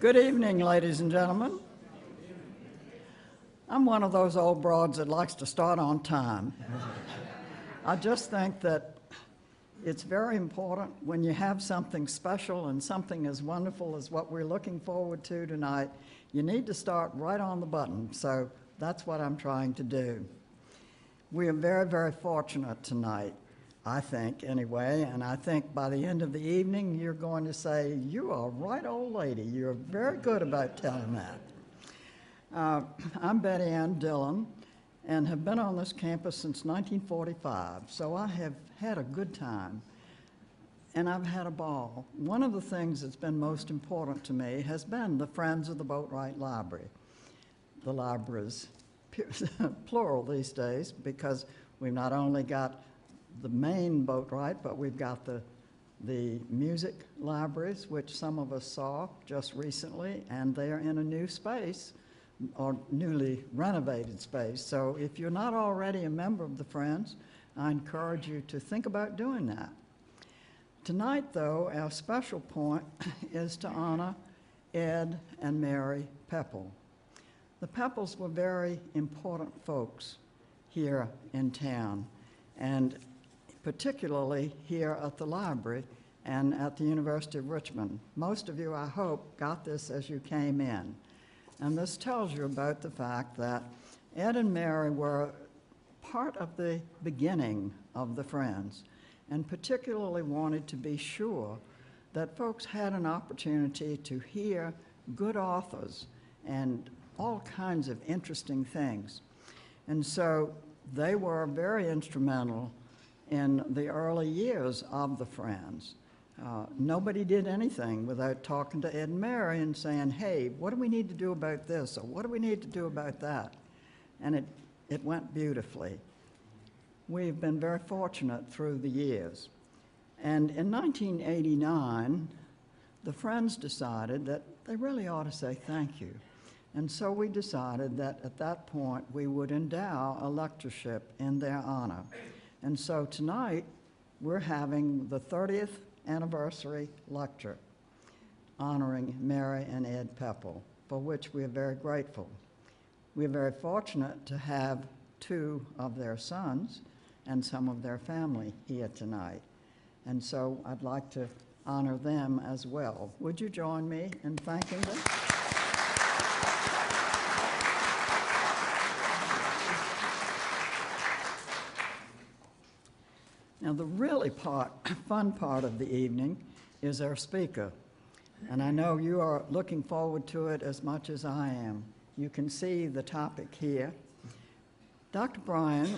Good evening, ladies and gentlemen. I'm one of those old broads that likes to start on time. I just think that it's very important when you have something special and something as wonderful as what we're looking forward to tonight, you need to start right on the button. So that's what I'm trying to do. We are very, very fortunate tonight, I think, anyway, and I think by the end of the evening, you're going to say, you are right, old lady. You're very good about telling that. I'm Betty Ann Dillon and have been on this campus since 1945, so I have had a good time, and I've had a ball. One of the things that's been most important to me has been the Friends of the Boatwright Library. The libraries, plural these days, because we've not only got the main Boatwright, but we've got the music libraries, which some of us saw just recently, and they are in a new space, or newly renovated space. So if you're not already a member of the Friends, I encourage you to think about doing that. Tonight, though, our special point is to honor Ed and Mary Pepple. The Pepples were very important folks here in town, and particularly here at the library and at the University of Richmond. Most of you, I hope, got this as you came in. And this tells you about the fact that Ed and Mary were part of the beginning of the Friends, and particularly wanted to be sure that folks had an opportunity to hear good authors and all kinds of interesting things. And so they were very instrumental in the early years of the Friends. Nobody did anything without talking to Ed and Mary and saying, hey, what do we need to do about this, or what do we need to do about that? And it went beautifully. We've been very fortunate through the years. And in 1989, the Friends decided that they really ought to say thank you. And so we decided that at that point we would endow a lectureship in their honor. And so tonight we're having the 30th anniversary lecture honoring Mary and Ed Pepple, for which we are very grateful. We're very fortunate to have two of their sons and some of their family here tonight. And so I'd like to honor them as well. Would you join me in thanking them? Now, the really fun part of the evening is our speaker, and I know you are looking forward to it as much as I am. You can see the topic here. Dr. Bryan,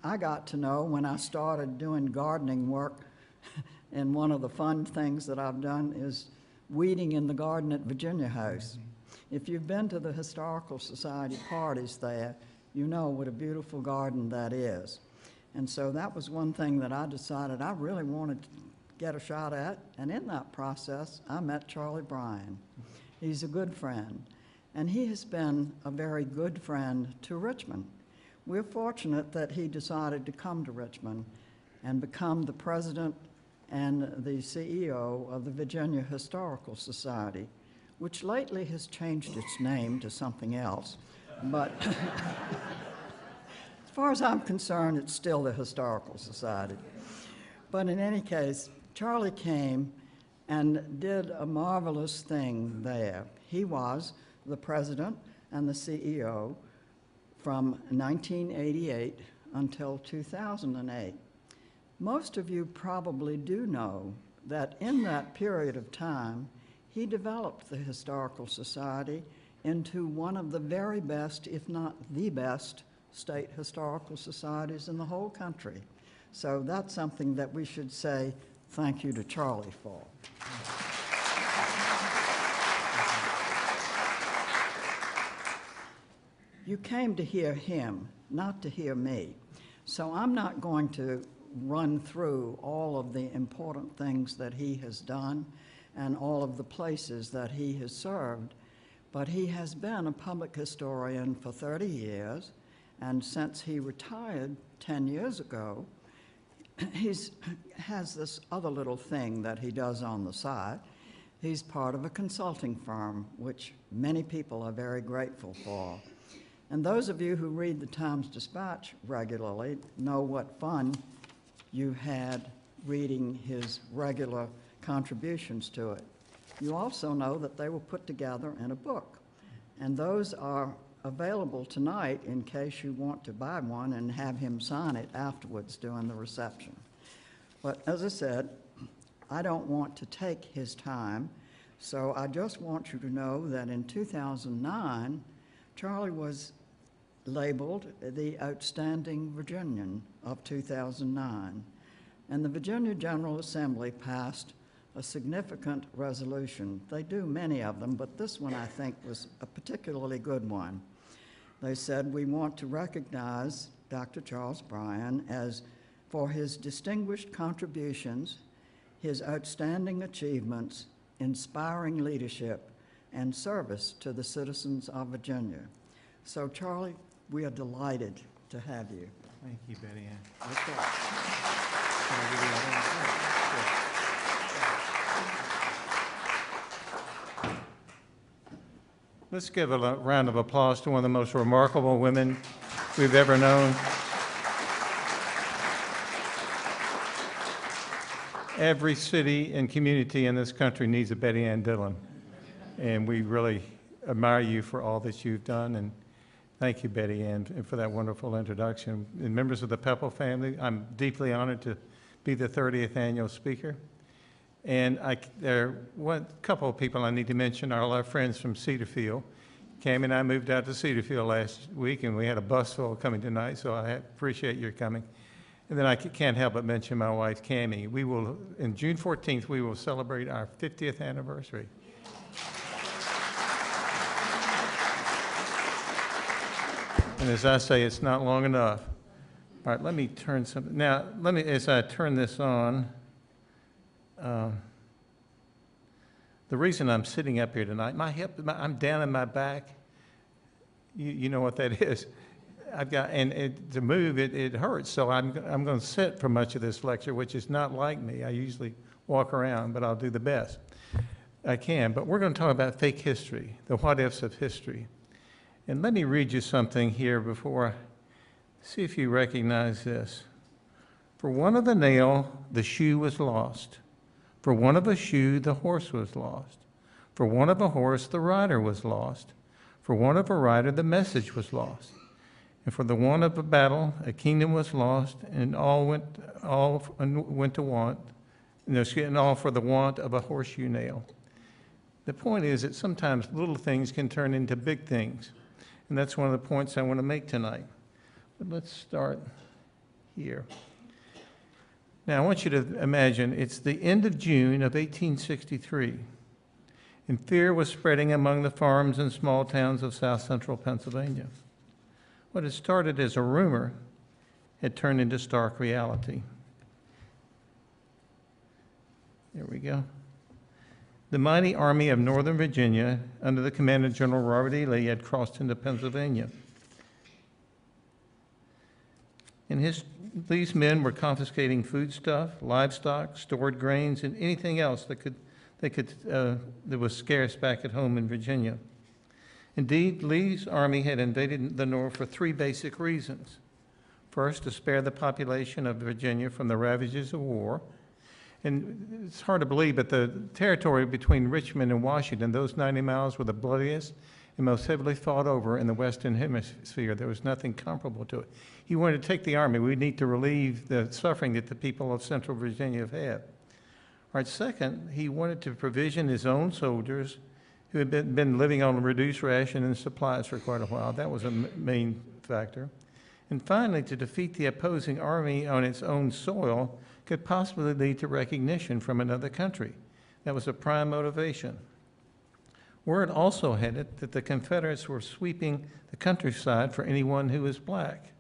I got to know when I started doing gardening work, and one of the fun things that I've done is weeding in the garden at Virginia House. If you've been to the Historical Society parties there, you know what a beautiful garden that is. And so that was one thing that I decided I really wanted to get a shot at, and in that process, I met Charlie Bryan. He's a good friend, and he has been a very good friend to Richmond. We're fortunate that he decided to come to Richmond and become the president and the CEO of the Virginia Historical Society, which lately has changed its name to something else, but as far as I'm concerned, it's still the Historical Society. But in any case, Charlie came and did a marvelous thing there. He was the president and the CEO from 1988 until 2008. Most of you probably do know that in that period of time, he developed the Historical Society into one of the very best, if not the best, state historical societies in the whole country. So that's something that we should say thank you to Charlie for. You came to hear him, not to hear me. So I'm not going to run through all of the important things that he has done and all of the places that he has served, but he has been a public historian for 30 years. And since he retired 10 years ago, he has this other little thing that he does on the side. He's part of a consulting firm, which many people are very grateful for. And those of you who read the Times-Dispatch regularly know what fun you had reading his regular contributions to it. You also know that they were put together in a book, and those are available tonight in case you want to buy one and have him sign it afterwards during the reception. But as I said, I don't want to take his time, so I just want you to know that in 2009, Charlie was labeled the Outstanding Virginian of 2009, and the Virginia General Assembly passed a significant resolution. They do many of them, but this one I think was a particularly good one. They said, we want to recognize Dr. Charles Bryan for his distinguished contributions, his outstanding achievements, inspiring leadership, and service to the citizens of Virginia. So, Charlie, we are delighted to have you. Thank you, Betty Ann. Okay. Can I give you that one? Sure. Let's give a round of applause to one of the most remarkable women we've ever known. Every city and community in this country needs a Betty Ann Dillon, and we really admire you for all that you've done, and thank you, Betty Ann, for that wonderful introduction. And members of the Pepple family, I'm deeply honored to be the 30th annual speaker. And there are a couple of people I need to mention. Our friends from Cedarfield. Cami and I moved out to Cedarfield last week, and we had a bus full coming tonight, so I appreciate your coming. And then I can't help but mention my wife, Cami. We will, on June 14th, we will celebrate our 50th anniversary. And as I say, it's not long enough. All right, let me turn something. Now, as I turn this on, the reason I'm sitting up here tonight, I'm down in my back. You know what that is. To move, it hurts, so I'm going to sit for much of this lecture, which is not like me. I usually walk around, but I'll do the best I can. But we're going to talk about fake history, the what-ifs of history. And let me read you something here before I see if you recognize this. For want of a nail, the shoe was lost. For want of a shoe, the horse was lost. For want of a horse, the rider was lost. For want of a rider, the message was lost. And for the want of a battle, a kingdom was lost, and all went to want, and all for the want of a horseshoe nail. The point is that sometimes little things can turn into big things, and that's one of the points I want to make tonight. But let's start here. Now, I want you to imagine it's the end of June of 1863, and fear was spreading among the farms and small towns of south central Pennsylvania. What had started as a rumor had turned into stark reality. There we go. The mighty army of Northern Virginia, under the command of General Robert E. Lee, had crossed into Pennsylvania. And these men were confiscating foodstuff, livestock, stored grains, and anything else that was scarce back at home in Virginia. Indeed, Lee's army had invaded the North for three basic reasons. First, to spare the population of Virginia from the ravages of war. And it's hard to believe, but the territory between Richmond and Washington, those 90 miles, were the bloodiest and most heavily fought over in the Western Hemisphere. There was nothing comparable to it. He wanted to take the army. We need to relieve the suffering that the people of Central Virginia have had. All right, second, he wanted to provision his own soldiers who had been living on a reduced ration and supplies for quite a while. That was a main factor. And finally, to defeat the opposing army on its own soil could possibly lead to recognition from another country. That was a prime motivation. Word also had it that the Confederates were sweeping the countryside for anyone who was black.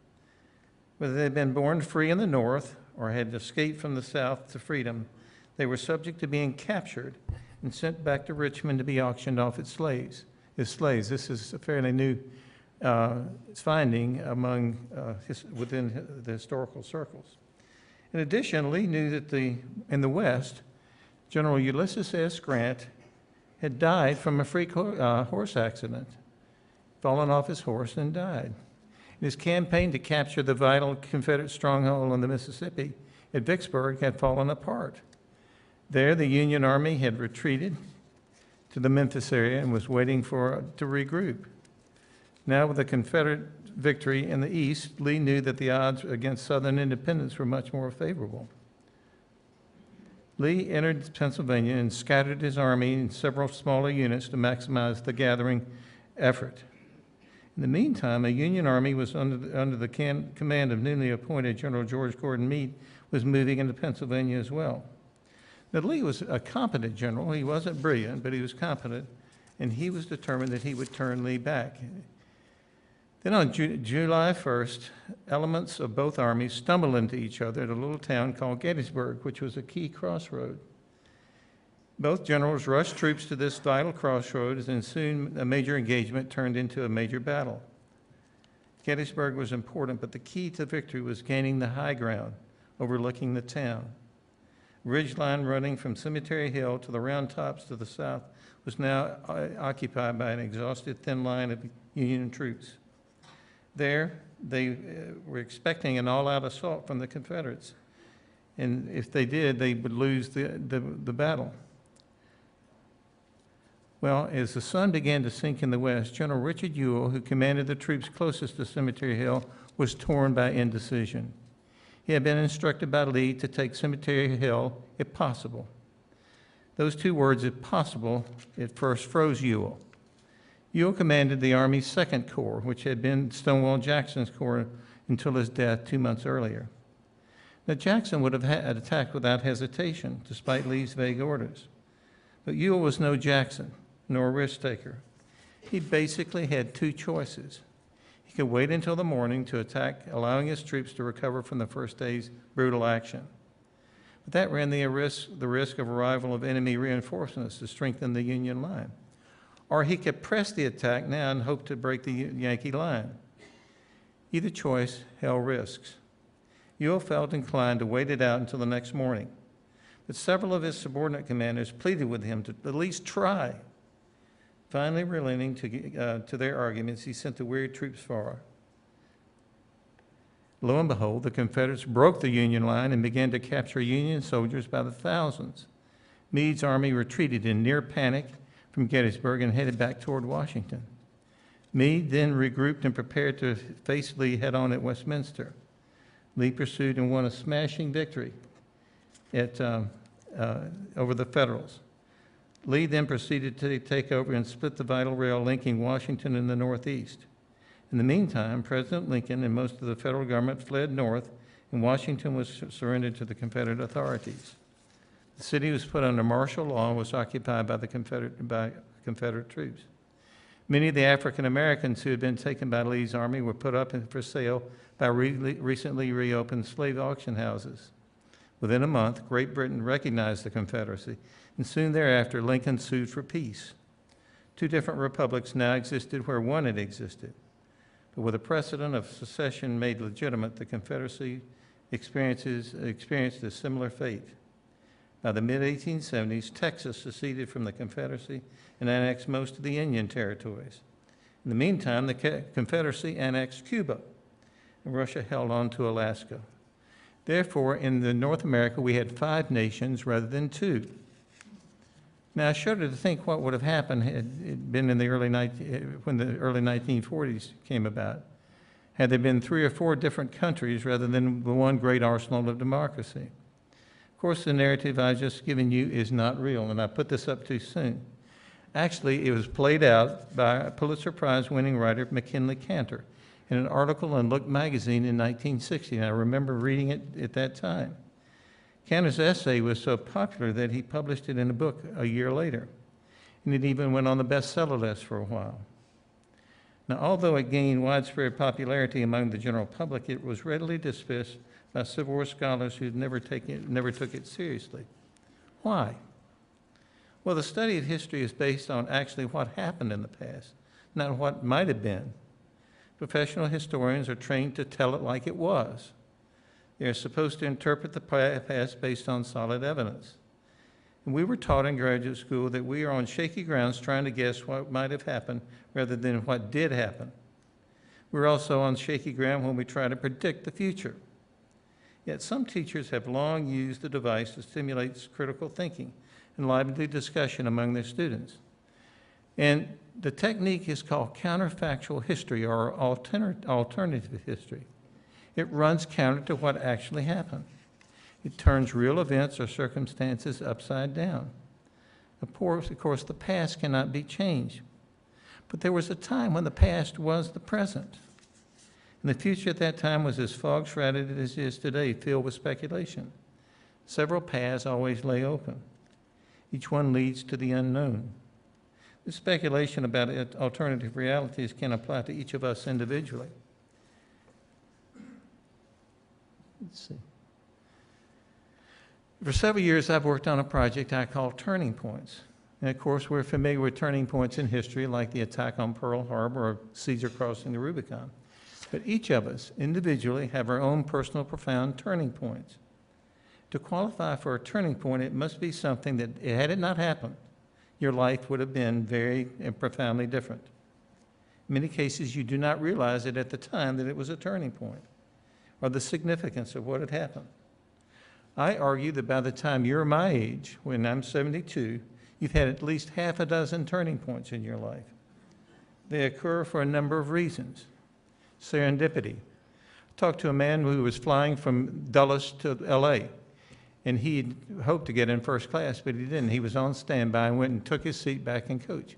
Whether they had been born free in the North or had escaped from the South to freedom, they were subject to being captured and sent back to Richmond to be auctioned off as slaves. This is a fairly new finding within the historical circles. In addition, Lee knew that in the West, General Ulysses S. Grant had died from a freak horse accident, fallen off his horse and died. In his campaign to capture the vital Confederate stronghold on the Mississippi at Vicksburg had fallen apart. There, the Union Army had retreated to the Memphis area and was waiting to regroup. Now, with the Confederate victory in the East, Lee knew that the odds against Southern independence were much more favorable. Lee entered Pennsylvania and scattered his army in several smaller units to maximize the gathering effort. In the meantime, a Union army was under the command of newly appointed General George Gordon Meade was moving into Pennsylvania as well. Now, Lee was a competent general. He wasn't brilliant, but he was competent, and he was determined that he would turn Lee back. Then on July 1st, elements of both armies stumbled into each other at a little town called Gettysburg, which was a key crossroad. Both generals rushed troops to this vital crossroads, and soon a major engagement turned into a major battle. Gettysburg was important, but the key to victory was gaining the high ground overlooking the town. Ridgeline running from Cemetery Hill to the Round Tops to the south was now occupied by an exhausted thin line of Union troops. There, they were expecting an all-out assault from the Confederates, and if they did, they would lose the battle. Well, as the sun began to sink in the west, General Richard Ewell, who commanded the troops closest to Cemetery Hill, was torn by indecision. He had been instructed by Lee to take Cemetery Hill if possible. Those two words, if possible, at first froze Ewell. Ewell commanded the Army's 2nd Corps, which had been Stonewall Jackson's corps until his death 2 months earlier. Now, Jackson would have attacked without hesitation, despite Lee's vague orders. But Ewell was no Jackson, nor a risk-taker. He basically had two choices. He could wait until the morning to attack, allowing his troops to recover from the first day's brutal action. But that ran the risk of arrival of enemy reinforcements to strengthen the Union line. Or he could press the attack now and hope to break the Yankee line. Either choice held risks. Ewell felt inclined to wait it out until the next morning, but several of his subordinate commanders pleaded with him to at least try. Finally, relenting to their arguments, he sent the weary troops far. Lo and behold, the Confederates broke the Union line and began to capture Union soldiers by the thousands. Meade's army retreated in near panic from Gettysburg and headed back toward Washington. Meade then regrouped and prepared to face Lee head-on at Westminster. Lee pursued and won a smashing victory over the Federals. Lee then proceeded to take over and split the vital rail linking Washington and the Northeast. In the meantime, President Lincoln and most of the federal government fled north, and Washington was surrendered to the Confederate authorities. The city was put under martial law and was occupied by Confederate troops. Many of the African Americans who had been taken by Lee's army were put up for sale by recently reopened slave auction houses. Within a month, Great Britain recognized the Confederacy, and soon thereafter, Lincoln sued for peace. Two different republics now existed where one had existed. But with a precedent of secession made legitimate, the Confederacy experienced a similar fate. By the mid-1870s, Texas seceded from the Confederacy and annexed most of the Indian territories. In the meantime, the Confederacy annexed Cuba, and Russia held on to Alaska. Therefore, in North America, we had 5 nations rather than 2. Now, I shudder to think what would have happened had it been in the when the early 1940s came about, had there been 3 or 4 different countries rather than the one great arsenal of democracy. Of course, the narrative I've just given you is not real, and I put this up too soon. Actually, it was played out by a Pulitzer Prize-winning writer, McKinley Cantor, in an article in Look magazine in 1960, and I remember reading it at that time. Cantor's essay was so popular that he published it in a book a year later, and it even went on the bestseller list for a while. Now, although it gained widespread popularity among the general public, it was readily dismissed by Civil War scholars who never took it seriously. Why? Well, the study of history is based on actually what happened in the past, not what might have been. Professional historians are trained to tell it like it was. They are supposed to interpret the past based on solid evidence. And we were taught in graduate school that we are on shaky grounds trying to guess what might have happened rather than what did happen. We're also on shaky ground when we try to predict the future. Yet some teachers have long used the device to stimulate critical thinking and lively discussion among their students. And the technique is called counterfactual history or alternative history. It runs counter to what actually happened. It turns real events or circumstances upside down. Of course, the past cannot be changed. But there was a time when the past was the present. And the future at that time was as fog-shrouded as it is today, filled with speculation. Several paths always lay open. Each one leads to the unknown. This speculation about alternative realities can apply to each of us individually. Let's see. For several years, I've worked on a project I call Turning Points. And of course, we're familiar with turning points in history, like the attack on Pearl Harbor or Caesar crossing the Rubicon. But each of us individually have our own personal profound turning points. To qualify for a turning point, it must be something that, had it not happened, your life would have been very and profoundly different. In many cases, you do not realize it at the time that it was a turning point or the significance of what had happened. I argue that by the time you're my age, when I'm 72, you've had at least half a dozen turning points in your life. They occur for a number of reasons. Serendipity. I talked to a man who was flying from Dulles to LA, and he hoped to get in first class, but he didn't. He was on standby and went and took his seat back in coach.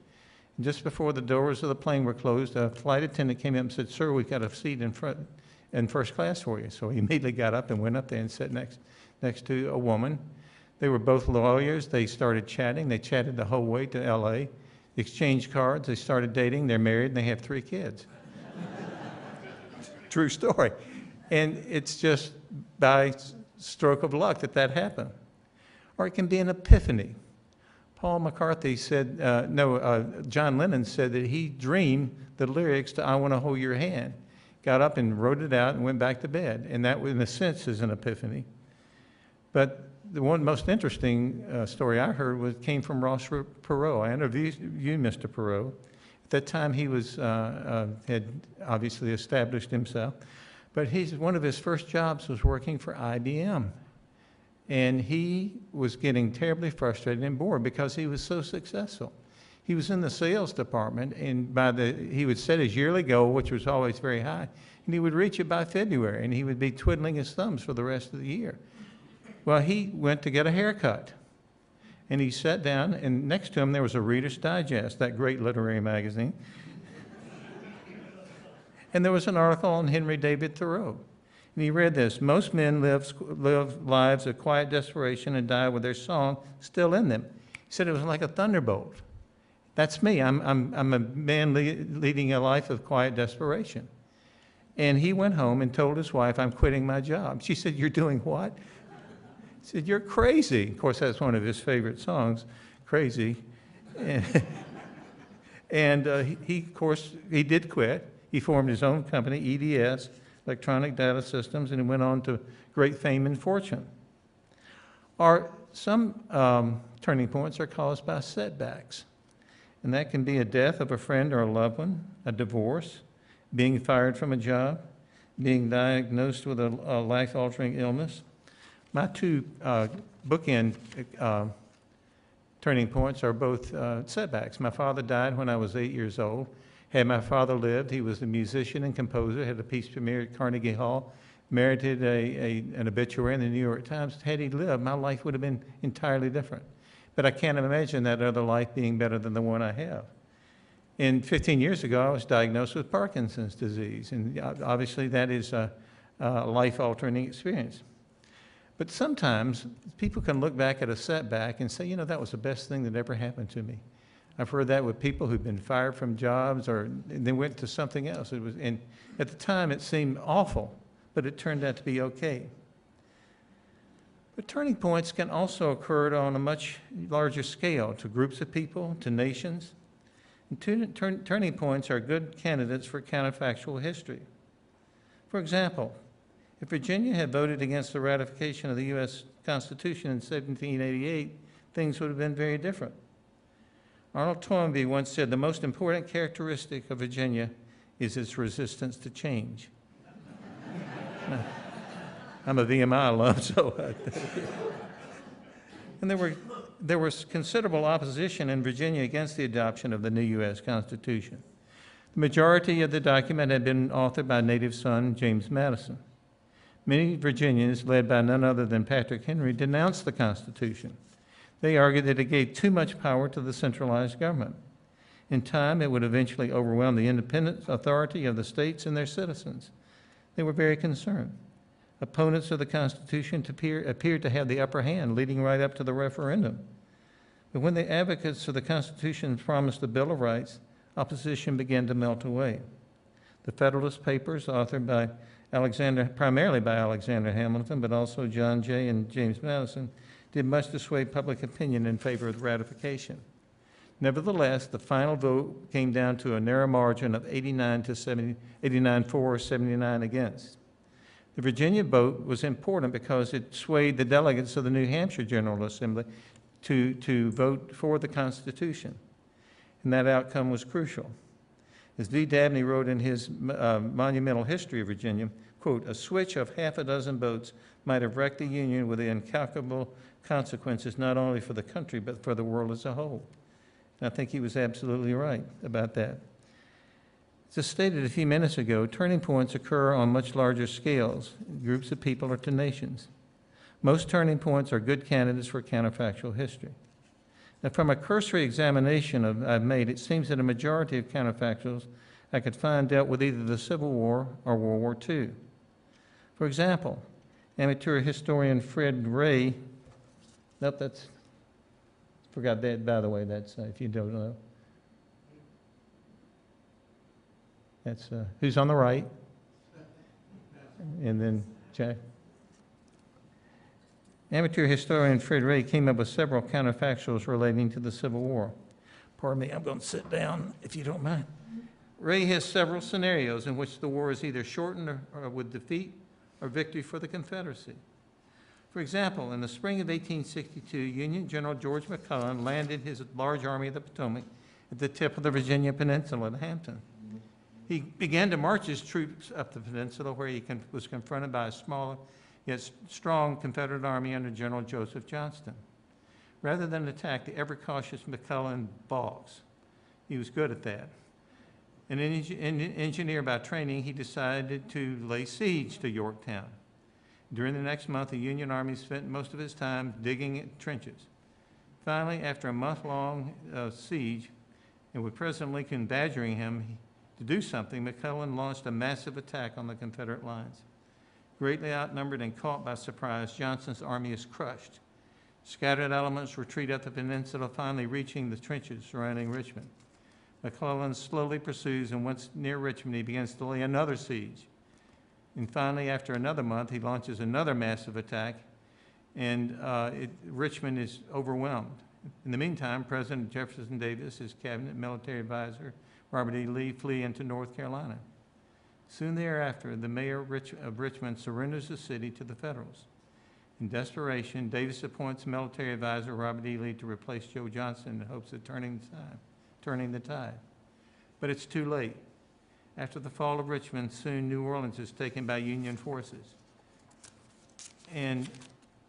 And just before the doors of the plane were closed, a flight attendant came up and said, "Sir, we've got a seat in first class for you." So he immediately got up and went up there and sat next to a woman. They were both lawyers. They started chatting. They chatted the whole way to LA, exchanged cards. They started dating. They're married, and they have 3 kids. True story. And it's just by stroke of luck that happened. Or it can be an epiphany. Paul McCarthy said, John Lennon said that he dreamed the lyrics to "I Want to Hold Your Hand," got up and wrote it out and went back to bed. And that, in a sense, is an epiphany. But the one most interesting story I heard came from Ross Perot. I interviewed Mr. Perot. At that time, he had obviously established himself. But one of his first jobs was working for IBM. And he was getting terribly frustrated and bored because he was so successful. He was in the sales department, and he would set his yearly goal, which was always very high, and he would reach it by February, and he would be twiddling his thumbs for the rest of the year. Well, he went to get a haircut, and he sat down, and next to him there was a Reader's Digest, that great literary magazine. And there was an article on Henry David Thoreau. And he read this: "Most men live lives of quiet desperation and die with their song still in them." He said it was like a thunderbolt. That's me. I'm a man leading a life of quiet desperation. And he went home and told his wife, "I'm quitting my job." She said, "You're doing what?" He said, "You're crazy." Of course, that's one of his favorite songs, "Crazy." And he did quit. He formed his own company, EDS, Electronic Data Systems, and he went on to great fame and fortune. Some turning points are caused by setbacks, and that can be a death of a friend or a loved one, a divorce, being fired from a job, being diagnosed with a life-altering illness. My 2 bookend turning points are both setbacks. My father died when I was 8 years old. Had my father lived, he was a musician and composer, had a piece premiere at Carnegie Hall, merited an obituary in the New York Times. Had he lived, my life would have been entirely different. But I can't imagine that other life being better than the one I have. And 15 years ago, I was diagnosed with Parkinson's disease, and obviously that is a life-altering experience. But sometimes people can look back at a setback and say, that was the best thing that ever happened to me. I've heard that with people who've been fired from jobs or they went to something else. And at the time it seemed awful, but it turned out to be okay. But turning points can also occur on a much larger scale to groups of people, to nations. And turning points are good candidates for counterfactual history. For example, if Virginia had voted against the ratification of the U.S. Constitution in 1788, things would have been very different. Arnold Toynbee once said, "The most important characteristic of Virginia is its resistance to change." I'm a VMI alum, so. And there was considerable opposition in Virginia against the adoption of the new U.S. Constitution. The majority of the document had been authored by native son James Madison. Many Virginians, led by none other than Patrick Henry, denounced the Constitution. They argued that it gave too much power to the centralized government. In time, it would eventually overwhelm the independent authority of the states and their citizens. They were very concerned. Opponents of the Constitution appeared to have the upper hand, leading right up to the referendum. But when the advocates of the Constitution promised the Bill of Rights, opposition began to melt away. The Federalist Papers, authored by primarily by Alexander Hamilton, but also John Jay and James Madison, did much to sway public opinion in favor of ratification. Nevertheless, the final vote came down to a narrow margin of 89 for, 79 against. The Virginia vote was important because it swayed the delegates of the New Hampshire General Assembly to vote for the Constitution, and that outcome was crucial. As V. Dabney wrote in his monumental history of Virginia, quote, "A switch of half a dozen votes might have wrecked the Union with the incalculable consequences not only for the country but for the world as a whole." And I think he was absolutely right about that. As stated a few minutes ago, turning points occur on much larger scales, groups of people or to nations. Most turning points are good candidates for counterfactual history. Now, from a cursory examination I've made, it seems that a majority of counterfactuals I could find dealt with either the Civil War or World War II. For example, amateur historian Fred Ray, forgot that, by the way, that's, if you don't know. That's who's on the right, and then Jack. Amateur historian Fred Ray came up with several counterfactuals relating to the Civil War. Pardon me, I'm going to sit down if you don't mind. Ray has several scenarios in which the war is either shortened or with defeat or victory for the Confederacy. For example, in the spring of 1862, Union General George McClellan landed his large Army of the Potomac at the tip of the Virginia Peninsula at Hampton. He began to march his troops up the peninsula, where he was confronted by a smaller yet strong Confederate army under General Joseph Johnston. Rather than attack, the ever-cautious McClellan balks. He was good at that. An engineer by training, he decided to lay siege to Yorktown. During the next month, the Union Army spent most of its time digging trenches. Finally, after a month-long siege, and with President Lincoln badgering him to do something, McClellan launched a massive attack on the Confederate lines. Greatly outnumbered and caught by surprise, Johnston's army is crushed. Scattered elements retreat up the peninsula, finally reaching the trenches surrounding Richmond. McClellan slowly pursues, and once near Richmond, he begins to lay another siege. And finally, after another month, he launches another massive attack, and Richmond is overwhelmed. In the meantime, President Jefferson Davis, his cabinet military advisor, Robert E. Lee, flee into North Carolina. Soon thereafter, the mayor of Richmond surrenders the city to the Federals. In desperation, Davis appoints military advisor Robert E. Lee to replace Joe Johnston in hopes of turning the tide. But it's too late. After the fall of Richmond, soon New Orleans is taken by Union forces. And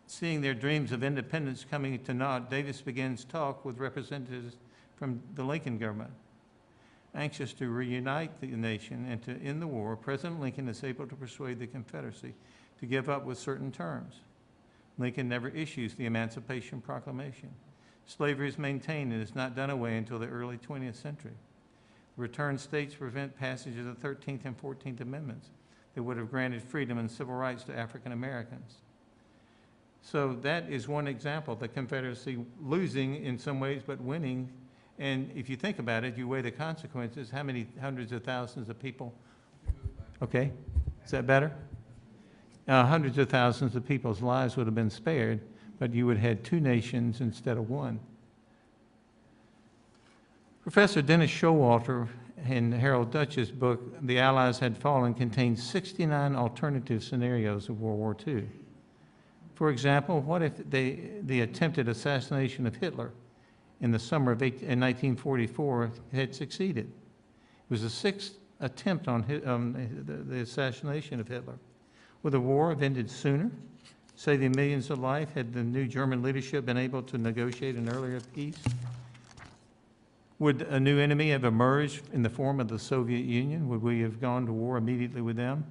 seeing their dreams of independence coming to naught, Davis begins talk with representatives from the Lincoln government. Anxious to reunite the nation and to end the war, President Lincoln is able to persuade the Confederacy to give up with certain terms. Lincoln never issues the Emancipation Proclamation. Slavery is maintained and is not done away until the early 20th century. The returned states prevent passage of the 13th and 14th Amendments that would have granted freedom and civil rights to African Americans. So that is one example, the Confederacy losing in some ways but winning. And if you think about it, you weigh the consequences, how many hundreds of thousands of people, okay, is that better? Hundreds of thousands of people's lives would have been spared, but you would have had two nations instead of one. Professor Dennis Showalter in Harold Dutch's book, The Allies Had Fallen, contains 69 alternative scenarios of World War II. For example, what if the attempted assassination of Hitler in the summer of 1944 had succeeded? It was the sixth attempt on the assassination of Hitler. Would the war have ended sooner, saving millions of lives, had the new German leadership been able to negotiate an earlier peace? Would a new enemy have emerged in the form of the Soviet Union? Would we have gone to war immediately with them?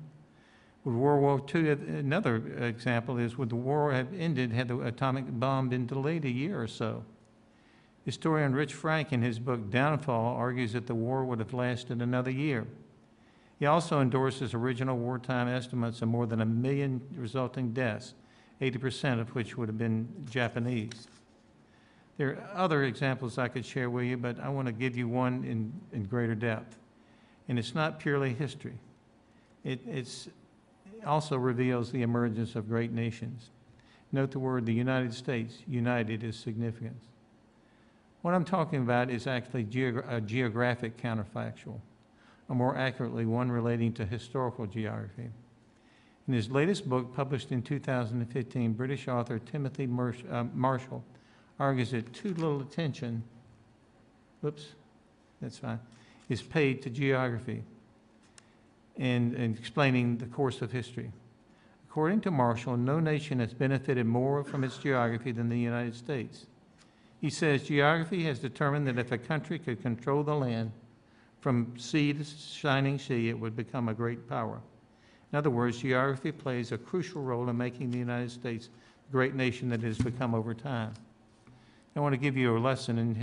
Would World War II, another example is, would the war have ended had the atomic bomb been delayed a year or so? Historian Rich Frank, in his book Downfall, argues that the war would have lasted another year. He also endorses original wartime estimates of more than 1 million resulting deaths, 80% of which would have been Japanese. There are other examples I could share with you, but I want to give you one in greater depth. And it's not purely history. It also reveals the emergence of great nations. Note the word, the United States. United is significant. What I'm talking about is actually a geographic counterfactual, or more accurately, one relating to historical geography. In his latest book, published in 2015, British author Timothy Marshall argues that too little attention, is paid to geography and explaining the course of history. According to Marshall, no nation has benefited more from its geography than the United States. He says geography has determined that if a country could control the land from sea to shining sea, it would become a great power. In other words, geography plays a crucial role in making the United States the great nation that it has become over time. I want to give you a lesson in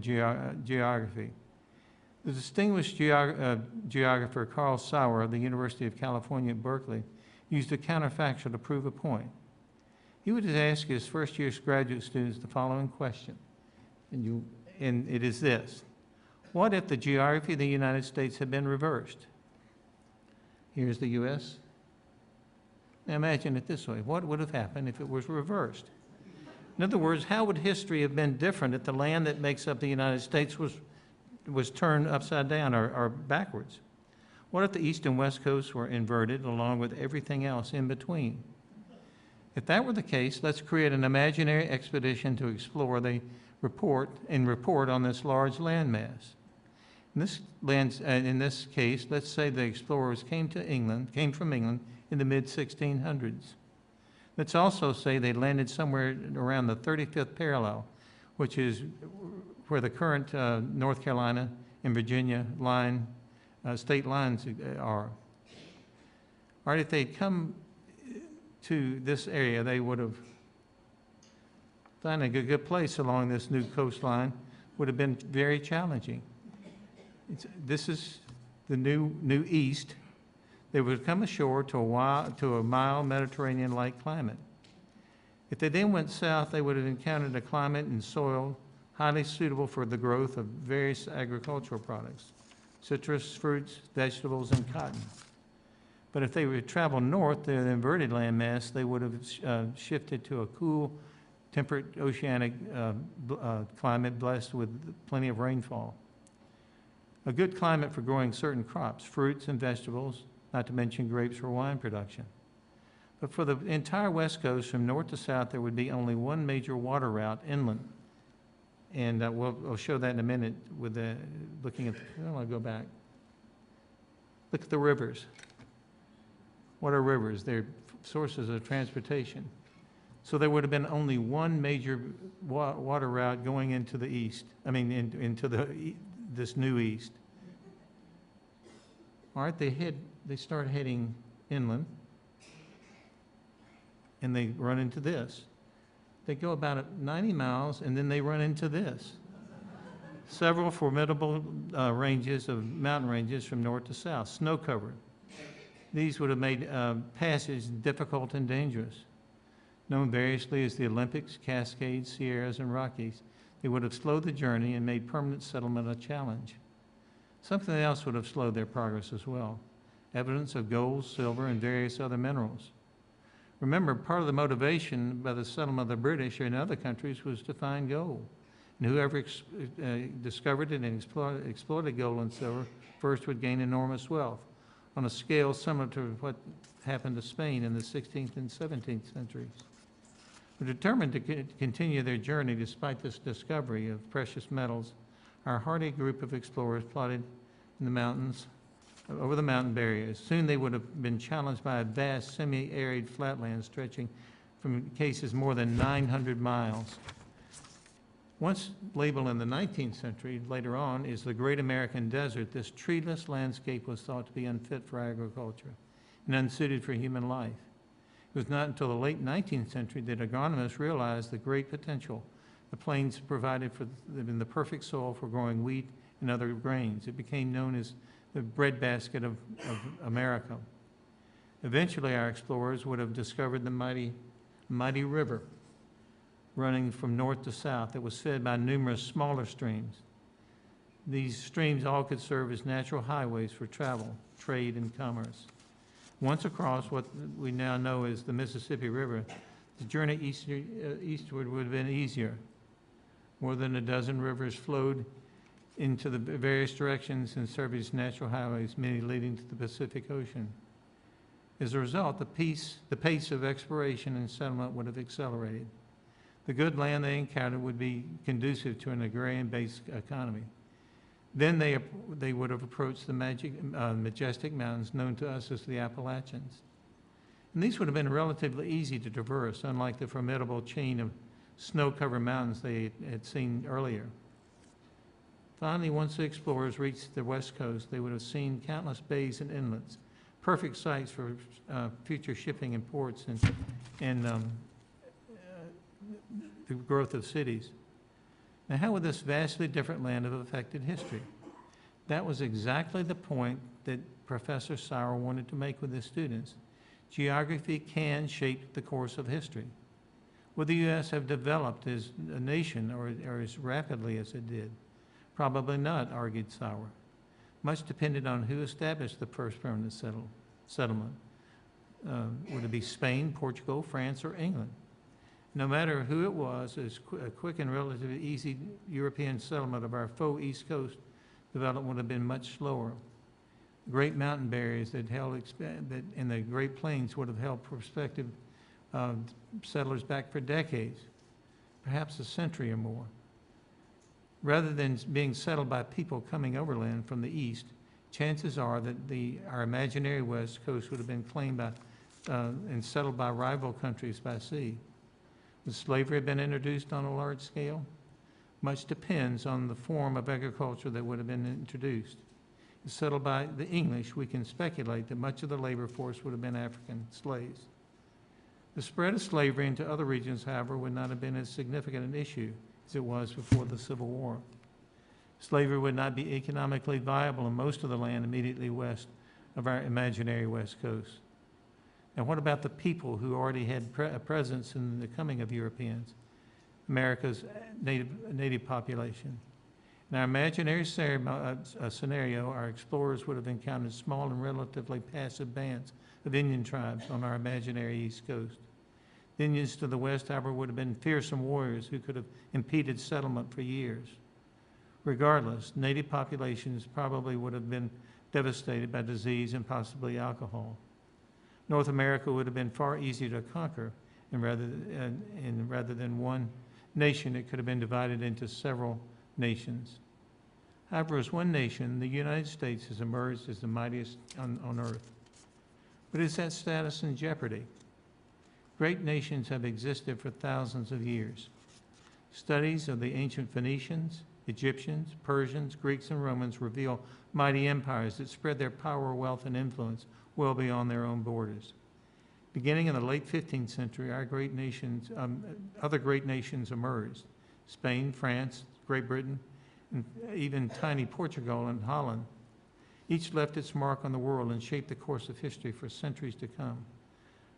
geography. The distinguished geographer Carl Sauer of the University of California at Berkeley used a counterfactual to prove a point. He would ask his first-year graduate students the following question, and it is this: what if the geography of the United States had been reversed? Here's the U.S. Now imagine it this way: what would have happened if it was reversed? In other words, how would history have been different if the land that makes up the United States was turned upside down or backwards? What if the East and West coasts were inverted along with everything else in between? If that were the case, let's create an imaginary expedition to explore report on this large landmass. In this case, let's say the explorers came from England in the mid-1600s. Let's also say they landed somewhere around the 35th parallel, which is where the current North Carolina and Virginia state lines are. All right, if they'd come to this area, they would have found a good place along this new coastline. Would have been very challenging. This is the new East. They would come ashore to a mild Mediterranean-like climate. If they then went south, they would have encountered a climate and soil highly suitable for the growth of various agricultural products, citrus, fruits, vegetables, and cotton. But if they would travel north to the inverted landmass, they would have shifted to a cool, temperate oceanic climate blessed with plenty of rainfall. A good climate for growing certain crops, fruits and vegetables, not to mention grapes for wine production. But for the entire West Coast, from north to south, there would be only one major water route inland. And we'll show that in a minute with looking at, I want to go back. Look at the rivers. What are rivers? They're sources of transportation. So there would have been only one major water route going into the east, into this new east. All right, they start heading inland, and they run into this. They go about 90 miles, and then they run into this. Several formidable mountain ranges from north to south, snow-covered. These would have made passage difficult and dangerous. Known variously as the Olympics, Cascades, Sierras, and Rockies, they would have slowed the journey and made permanent settlement a challenge. Something else would have slowed their progress as well: evidence of gold, silver, and various other minerals. Remember, part of the motivation by the settlement of the British or in other countries was to find gold. And whoever discovered it and exploited gold and silver first would gain enormous wealth, on a scale similar to what happened to Spain in the 16th and 17th centuries. Were determined to continue their journey despite this discovery of precious metals. Our hardy group of explorers plotted in the mountains, over the mountain barriers. Soon they would have been challenged by a vast semi-arid flatland stretching from cases more than 900 miles. Once labeled in the 19th century, later on, is the Great American Desert, this treeless landscape was thought to be unfit for agriculture and unsuited for human life. It was not until the late 19th century that agronomists realized the great potential the plains provided for in the perfect soil for growing wheat and other grains. It became known as the breadbasket of America. Eventually, our explorers would have discovered the mighty river running from north to south that was fed by numerous smaller streams. These streams all could serve as natural highways for travel, trade, and commerce. Once across what we now know as the Mississippi River, the journey eastward would have been easier. More than a dozen rivers flowed into the various directions and served as natural highways, many leading to the Pacific Ocean. As a result, the pace of exploration and settlement would have accelerated. The good land they encountered would be conducive to an agrarian-based economy. Then they would have approached the majestic mountains known to us as the Appalachians. And these would have been relatively easy to traverse, unlike the formidable chain of snow-covered mountains they had seen earlier. Finally, once the explorers reached the west coast, they would have seen countless bays and inlets, perfect sites for future shipping and ports and the growth of cities. Now, how would this vastly different land have affected history? That was exactly the point that Professor Sauer wanted to make with his students. Geography can shape the course of history. Would the U.S. have developed as a nation or as rapidly as it did? Probably not, argued Sauer. Much depended on who established the first permanent settlement. Would it be Spain, Portugal, France, or England? No matter who it was, a quick and relatively easy European settlement of our faux East Coast development would have been much slower. Great mountain barriers that in the Great Plains would have held prospective settlers back for decades, perhaps a century or more. Rather than being settled by people coming overland from the east, chances are that our imaginary west coast would have been claimed by and settled by rival countries by sea. Would slavery have been introduced on a large scale? Much depends on the form of agriculture that would have been introduced. If settled by the English, we can speculate that much of the labor force would have been African slaves. The spread of slavery into other regions, however, would not have been as significant an issue as it was before the Civil War. Slavery would not be economically viable in most of the land immediately west of our imaginary west coast. And what about the people who already had a presence in the coming of Europeans, America's native population? In our imaginary scenario, our explorers would have encountered small and relatively passive bands of Indian tribes on our imaginary East Coast. The Indians to the west, however, would have been fearsome warriors who could have impeded settlement for years. Regardless, native populations probably would have been devastated by disease and possibly alcohol. North America would have been far easier to conquer, and rather than one nation, it could have been divided into several nations. However, as one nation, the United States has emerged as the mightiest on earth. But is that status in jeopardy? Great nations have existed for thousands of years. Studies of the ancient Phoenicians, Egyptians, Persians, Greeks, and Romans reveal mighty empires that spread their power, wealth, and influence well beyond their own borders. Beginning in the late 15th century, other great nations emerged. Spain, France, Great Britain, and even tiny Portugal and Holland. Each left its mark on the world and shaped the course of history for centuries to come.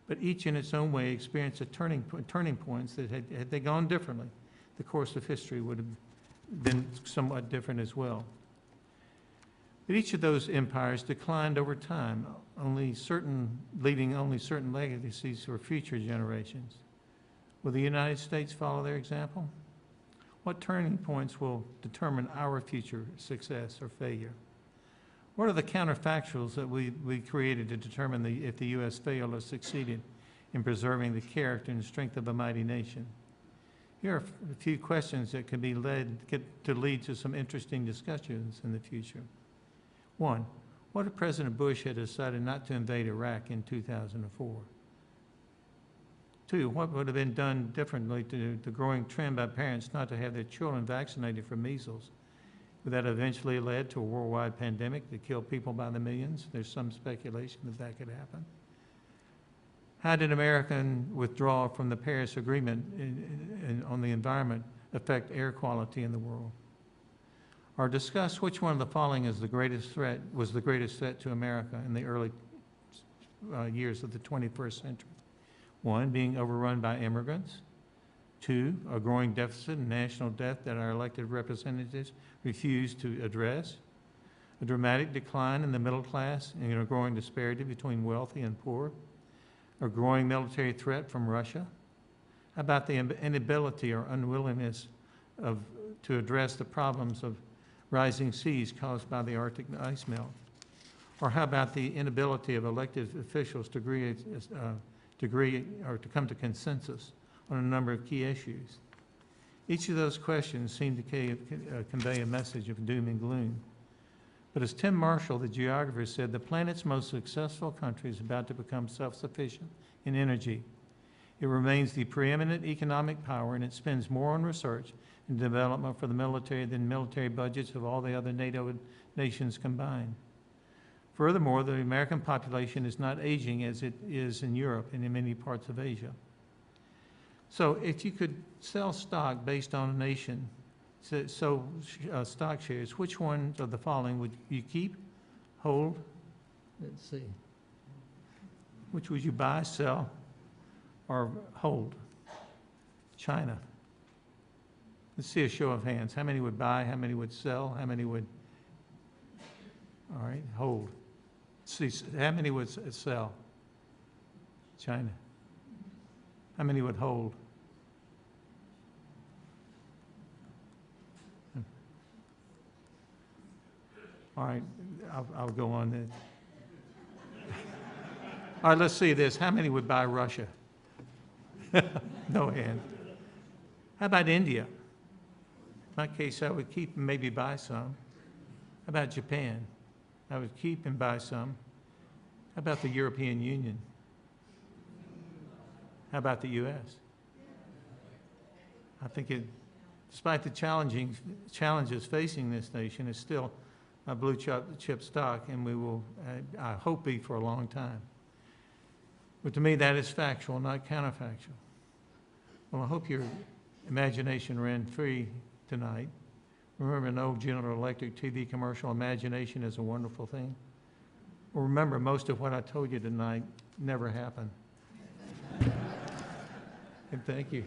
But each in its own way experienced turning points that had they gone differently, the course of history would have been somewhat different as well. But each of those empires declined over time, leaving only certain legacies for future generations. Will the United States follow their example? What turning points will determine our future success or failure? What are the counterfactuals that we created to determine if the U.S. failed or succeeded in preserving the character and strength of a mighty nation. Here are a few questions that could be lead to some interesting discussions in the future. One, what if President Bush had decided not to invade Iraq in 2004? Two, what would have been done differently to the growing trend by parents not to have their children vaccinated for measles? Would that eventually led to a worldwide pandemic that killed people by the millions? There's some speculation that that could happen. How did American withdrawal from the Paris Agreement on the environment affect air quality in the world? Or discuss which one of the following was the greatest threat to America in the early years of the 21st century. One, being overrun by immigrants. Two, a growing deficit in national debt that our elected representatives refused to address. A dramatic decline in the middle class and a growing disparity between wealthy and poor. A growing military threat from Russia. How about the inability or unwillingness to address the problems of rising seas caused by the Arctic ice melt? Or how about the inability of elected officials to come to consensus on a number of key issues? Each of those questions seem to convey a message of doom and gloom. But as Tim Marshall, the geographer, said, the planet's most successful country is about to become self-sufficient in energy. It remains the preeminent economic power, and it spends more on research and development for the military than military budgets of all the other NATO nations combined. Furthermore, the American population is not aging as it is in Europe and in many parts of Asia. So if you could sell stock based on a nation, stock shares, which ones of the following would you keep, hold? Let's see. Which would you buy, sell, or hold? China. Let's see a show of hands. How many would buy? How many would sell? How many would, all right, hold? See, how many would sell? China. How many would hold? All right, I'll go on then. All right, let's see this. How many would buy Russia? No hand. How about India? In my case, I would keep and maybe buy some. How about Japan? I would keep and buy some. How about the European Union? How about the U.S.? I think despite the challenges facing this nation, it's still a blue chip stock, and we will, I hope, be for a long time. But to me, that is factual, not counterfactual. Well, I hope your imagination ran free tonight. Remember an old General Electric TV commercial, imagination is a wonderful thing? Well, remember, most of what I told you tonight never happened. And thank you.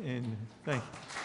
And thank you.